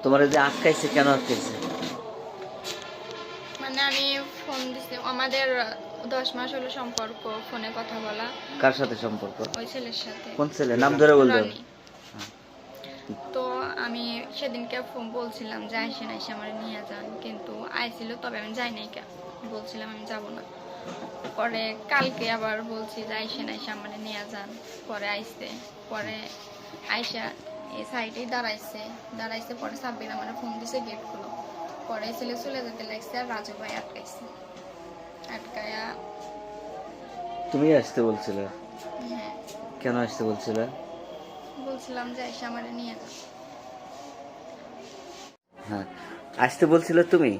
তোমার যে আটকাইছে, কেন আটকাইছে? মানে আমি ফোন দিছি, আমাদের 10 মাস হলো সম্পর্ক, ফোনে কথা বলা। কার সাথে সম্পর্ক? ওই ছেলের সাথে। কোন ছেলে, নাম ধরে বলবে? রনি। তো আমি সেদিনকে ফোন বলছিলাম যে আইসেন, আইসে আমার নিয়ে যান, কিন্তু আইছিল, তবে আমি যাই নাই, বলছিলাম আমি যাব না। পরে কালকে আবার বলছি যে আইসেন, আইসে আমার নিয়ে যান। পরে আইসে, পরে আইসা এই সাইডেই দাঁড়াইছে। পরে সাব্বির আমার ফোন দিছে, গেট খুলো। পরে ছেলে চলে যেতে লাগছে, আর রাজু ভাই আটকাইছে। আটকায়া তুমি আসতে বলছিলে? হ্যাঁ, কেন আসতে বলছিলে? বলছিলাম যে আইসা আমার নিয়ে যান। হ্যাঁ, আসতে বলছিলে তুমি?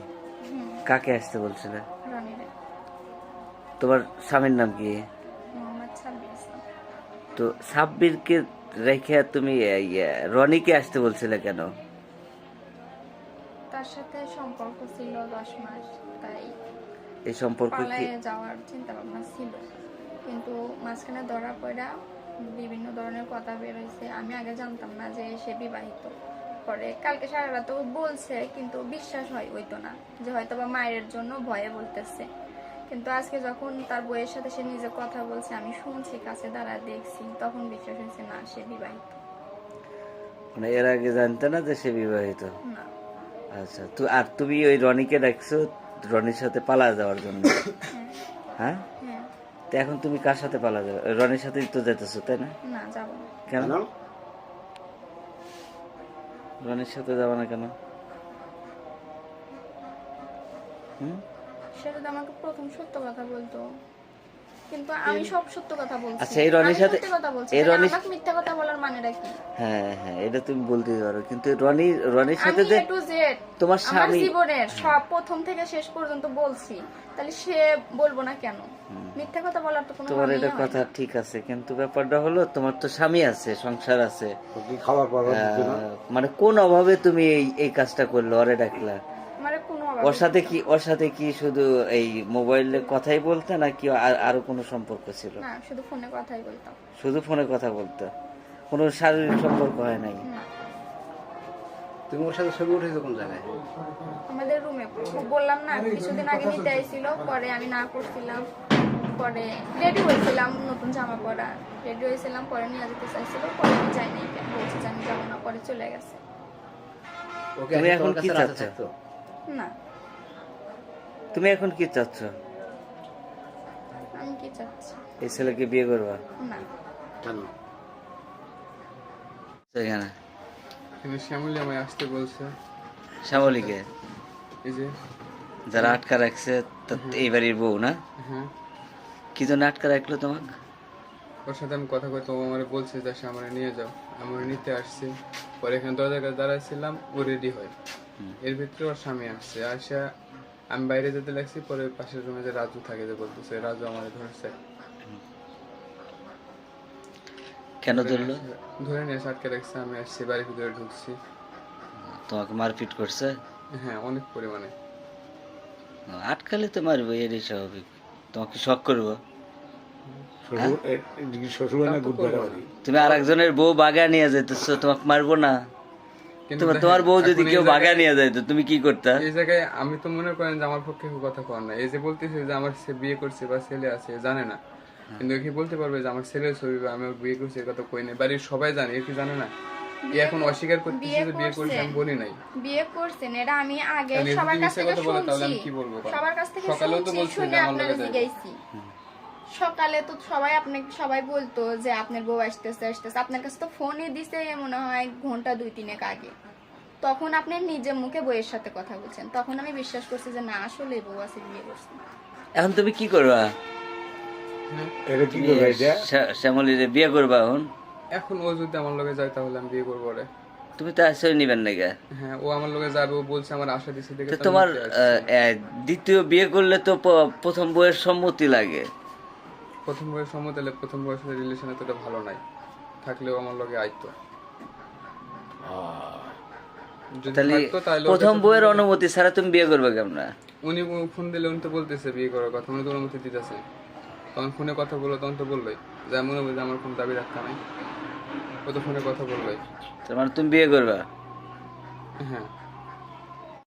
হুম, কাকে আসতে বলছিলে? রনিরে। তোমার স্বামীর নাম কি? মোহাম্মদ সাব্বির ইসলাম। তো সাব্বিরকে রেখে তুমি রনিকে আসতে বলছিলে কেন? তার সাথে সম্পর্ক ছিল 10 মাস, তাই এই সম্পর্ক কি? পালায়ে যাওয়ার চিন্তা ভাবনা ছিল, কিন্তু মাঝখানে ধরা পড়া বিভিন্ন ধরনের কথা বের হয়েছে। আমি আগে জানতাম না যে সে বিবাহিত। পরে কালকে সারা রাত বলছে, কিন্তু বিশ্বাস হইতো না, যে হয়তো বা মায়ের জন্য ভয়ে বলতেছে। কিন্তু আজকে যখন তার বইয়ের সাথে সে নিজে কথা বলছে, আমি শুনছি, কাছে দাঁড়ায় দেখছি, তখন বিশ্বাস হয়েছে না, সে বিবাহিত। মানে এর আগে জানতে না যে সে বিবাহিত? না। আচ্ছা, আর তুমি ওই রনিকে ডাকছো রনির সাথে পালা যাওয়ার জন্য? হ্যাঁ, হ্যাঁ, হ্যাঁ। তো এখন তুমি কার সাথে পালা যাবে? রনির সাথেই তো যেতেছো, তাই না? না, যাবো না। কেন রনির সাথে যাবে না কেন? হুম, সে যদি আমাকে প্রথম সত্য কথা বলতো, কিন্তু আমি সব সত্য কথা বলছি। আচ্ছা, এই রনির আমি সাথে সত্যি কথা বলছি, এই তাহলে রনি, আমাকে মিথ্যা কথা বলার মানেটা কি? হ্যাঁ হ্যাঁ, এটা তুমি বলতে পারো, কিন্তু রনির সাথে আমি যে এ টু জেড তোমার আমার স্বামী, জীবনের সব প্রথম থেকে শেষ পর্যন্ত বলছি, তাহলে সে বলবো না কেন? মিথ্যা কথা বলার তো কোনো তোমার মানেই এটা হয় কথা না। ঠিক আছে, কিন্তু ব্যাপারটা হলো তোমার তো স্বামী আছে, সংসার আছে। মানে কোন অভাবে তুমি এই কাজটা করলো, ওরে ডাকলা? আমারে কোনো ওর অভাবে সাথে দিত কি না। ওর সাথে কি শুধু এই মোবাইলে কথাই বলতে, নাকি আরো কোনো সম্পর্ক ছিল? না, শুধু ফোনে কথাই বলতাম। শুধু ফোনে কথা বলতে, কোনো শারীরিক সম্পর্ক হয় নাই? না, তুমি ওর সাথে ছবি উঠেছো কোন জায়গায়? আমাদের রুমে বললাম না, কিছুদিন আগে নিতে আইছিল, পরে আমি না করছিলাম। পরে রেডি হয়েছিলাম, নতুন জামা পরা রেডি হয়েছিলাম, পরে নিয়ে যেতে চাইছিল, পরে আমি যাই নাই, কেন বলছি যে আমি যাবো না, পরে চলে গেছে। ওকে তুমি এখন তোমার কি কাছে রাতে চাচ্ছ? থাকতো? না, তুমি এখন কি চাচ্ছ? আমি কি চাচ্ছি? এই ছেলেকে বিয়ে করবা? না। কেন? সেখানে কিন্তু শ্যামলী আমায় আসতে বলছে। শ্যামলীকে? এই যে যারা আটকা রাখছে এই বাড়ির বউ না? হ্যাঁ, কি জন্য আটকা রাখলো তোমাকে? ওর সাথে আমি কথা কইতে, ও আমার বলছে যে সে আমার নিয়ে যাও, আমার নিতে আসছি। পরে এখানে দরজার কাছে দাঁড়াইছিলাম, ও রেডি হয়। এর ভিতরে ওর স্বামী আসছে, আসা আমি বাইরে যেতে লাগছি। পরে পাশের রুমে যে রাজু থাকে, যে বলতেছে রাজু আমার ধরছে। কেন ধরলো? ধরে নিয়ে এসে আটকে রাখছে, আমি আসছি, বাড়ির ভিতরে ঢুকছি। তোমাকে মারপিট করছে? হ্যাঁ, অনেক পরিমাণে। আটকালে তো মারবো, এরই স্বাভাবিক। তোমাকে শখ করবো? শ্বশুর তা তো করবো না। তুমি আর একজনের বউ বাগা নিয়ে যাইতেছো, তোমাকে মারবো না? কিন্তু তোমার বউ যদি এখন এই কেউ বাগা জায়গায়- নিয়ে যাইতো, তুমি কি করতা? এই জায়গায় আমি তো মনে করেন যে আমার পক্ষে কেউ কথা কর না। এই যে বলতেছে যে আমার সে বিয়ে করছে বা ছেলে আছে, জানে না। কিন্তু কি বলতে পারবে যে আমার ছেলের ছবি বা আমি ওর বিয়ে করছি, এর কথা কই নাই। বাড়ির সবাই জানে, এ কি জানে না? এ এখন অস্বীকার করতেছে যে বিয়ে করছে, আমি বলি নাই। বিয়ে করছেন, এটা আমি আগে তাহলে সবার যদি কাছ মিথ্যে থেকে কথা বলে, তাহলে শুনছি, আমি কি বলবো? সবার কাছ থেকে সকালেও তো শুনছি, বলছে শুনে যে আমার আপনারা লগে যাইবো। জিজ্ঞাসি। সকালে তো সবাই বলতো যে আপনার বউ আসতেছে। আপনার কাছে তো ফোনই দিছে মনে হয় ঘন্টা 2-3 আগে। তখন আপনি নিজের মুখে বউয়ের সাথে কথা বলছেন, তখন আমি বিশ্বাস করছি যে না, আসলে বউ আছে, বিয়ে করছে। এখন তুমি কি করবা? কি করবে এটা? শ্যামলীরে বিয়ে করবা এখন? এখন ও যদি আমার লগে যায়, তাহলে আমি বিয়ে করবো ওরে। তুমি তো আশ্রয় নিবেন নাকি? হ্যাঁ, ও আমার লগে যাবে, ও বলছে, আমার আশা দিছে দেখে তো তো আমি তোমার নিতে আসছি। দ্বিতীয় বিয়ে করলে তো প্রথম বউয়ের সম্মতি লাগে। প্রথম বয়স সম্মত হলে প্রথম বয়সের রিলেশন এতটা ভালো নাই, থাকলেও আমার লগে আইতো। যদি তাহলে থাকতো, তাহলে ওর প্রথম কাছে বউয়ের ফোন দিলে- অনুমতি ছাড়া তুমি বিয়ে করবে কেমন? উনি ফোন দিলে উনি তো বলতেছে বিয়ে করার কথা, উনি তো অনুমতি দিতেছে। তখন ফোনে কথা বললো, তখন তো বললোই যে আমি মনে হয় যে আমার কোনো দাবি রাখতে নাই। ও তো ফোনে কথা বললোই। তার মানে তুমি বিয়ে করবা? হ্যাঁ